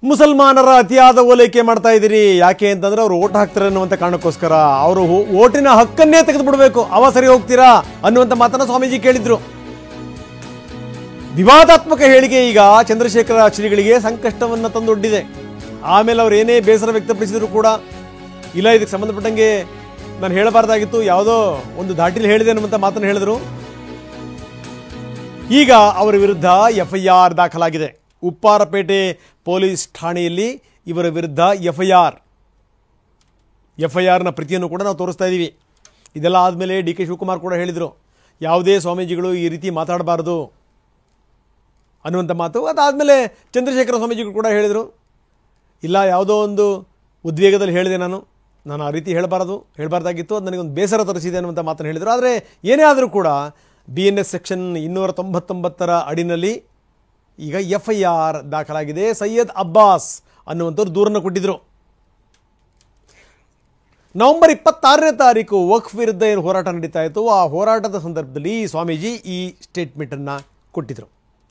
ಮುಸಲ್ಮಾನರ ಅತಿಯಾದ ಓಲೈಕೆ ಮಾಡ್ತಾ ಇದ್ದೀರಿ. ಯಾಕೆ ಅಂತಂದ್ರೆ ಅವರು ಓಟ್ ಹಾಕ್ತಾರೆ ಅನ್ನುವಂಥ ಕಾರಣಕ್ಕೋಸ್ಕರ ಅವರು ಓಟಿನ ಹಕ್ಕನ್ನೇ ತೆಗೆದುಬಿಡಬೇಕು, ಅವ ಸರಿ ಹೋಗ್ತೀರಾ ಅನ್ನುವಂಥ ಮಾತನ್ನ ಸ್ವಾಮೀಜಿ ಕೇಳಿದ್ರು. ವಿವಾದಾತ್ಮಕ ಹೇಳಿಕೆ ಈಗ ಚಂದ್ರಶೇಖರ ಶ್ರೀಗಳಿಗೆ ಸಂಕಷ್ಟವನ್ನು ತಂದೊಡ್ಡಿದೆ. ಆಮೇಲೆ ಅವ್ರು ಏನೇ ಬೇಸರ ವ್ಯಕ್ತಪಡಿಸಿದ್ರು ಕೂಡ ಇಲ್ಲ ಇದಕ್ಕೆ ಸಂಬಂಧಪಟ್ಟಂಗೆ ನಾನು ಹೇಳಬಾರ್ದಾಗಿತ್ತು, ಯಾವುದೋ ಒಂದು ದಾಟಿಲಿ ಹೇಳಿದೆ ಅನ್ನುವಂಥ ಮಾತನ್ನು ಹೇಳಿದ್ರು. ಈಗ ಅವರ ವಿರುದ್ಧ FIR ದಾಖಲಾಗಿದೆ. ಉಪ್ಪಾರಪೇಟೆ ಪೊಲೀಸ್ ಠಾಣೆಯಲ್ಲಿ ಇವರ ವಿರುದ್ಧ FIRನ ಪ್ರತಿಯನ್ನು ಕೂಡ ನಾವು ತೋರಿಸ್ತಾ ಇದ್ದೀವಿ. ಇದೆಲ್ಲ ಆದಮೇಲೆ DK ಶಿವಕುಮಾರ್ ಕೂಡ ಹೇಳಿದರು ಯಾವುದೇ ಸ್ವಾಮೀಜಿಗಳು ಈ ರೀತಿ ಮಾತಾಡಬಾರ್ದು ಅನ್ನುವಂಥ ಮಾತು. ಅದಾದಮೇಲೆ ಚಂದ್ರಶೇಖರ ಸ್ವಾಮೀಜಿಗಳು ಕೂಡ ಹೇಳಿದರು ಇಲ್ಲ ಯಾವುದೋ ಒಂದು ಉದ್ವೇಗದಲ್ಲಿ ಹೇಳಿದೆ, ನಾನು ಆ ರೀತಿ ಹೇಳಬಾರ್ದಾಗಿತ್ತು, ಅದು ನನಗೊಂದು ಬೇಸರ ತರಿಸಿದೆ ಅನ್ನುವಂಥ ಮಾತನ್ನು ಹೇಳಿದರು. ಆದರೆ ಏನೇ ಆದರೂ ಕೂಡ BNS ಸೆಕ್ಷನ್ 299 ಅಡಿನಲ್ಲಿ ಈಗ FIR ದಾಖಲಾಗಿದೆ. ಸೈಯದ್ ಅಬ್ಬಾಸ್ ಅನ್ನುವಂಥವ್ರು ದೂರನ್ನು ಕೊಟ್ಟಿದ್ದರು. ನವೆಂಬರ್ 26ನೇ ತಾರೀಕು ವಕ್ಫ್ ವಿರುದ್ಧ ಏನು ಹೋರಾಟ ನಡೀತಾ ಇತ್ತು, ಆ ಹೋರಾಟದ ಸಂದರ್ಭದಲ್ಲಿ ಸ್ವಾಮೀಜಿ ಈ ಸ್ಟೇಟ್ಮೆಂಟನ್ನು ಕೊಟ್ಟಿದ್ದರು.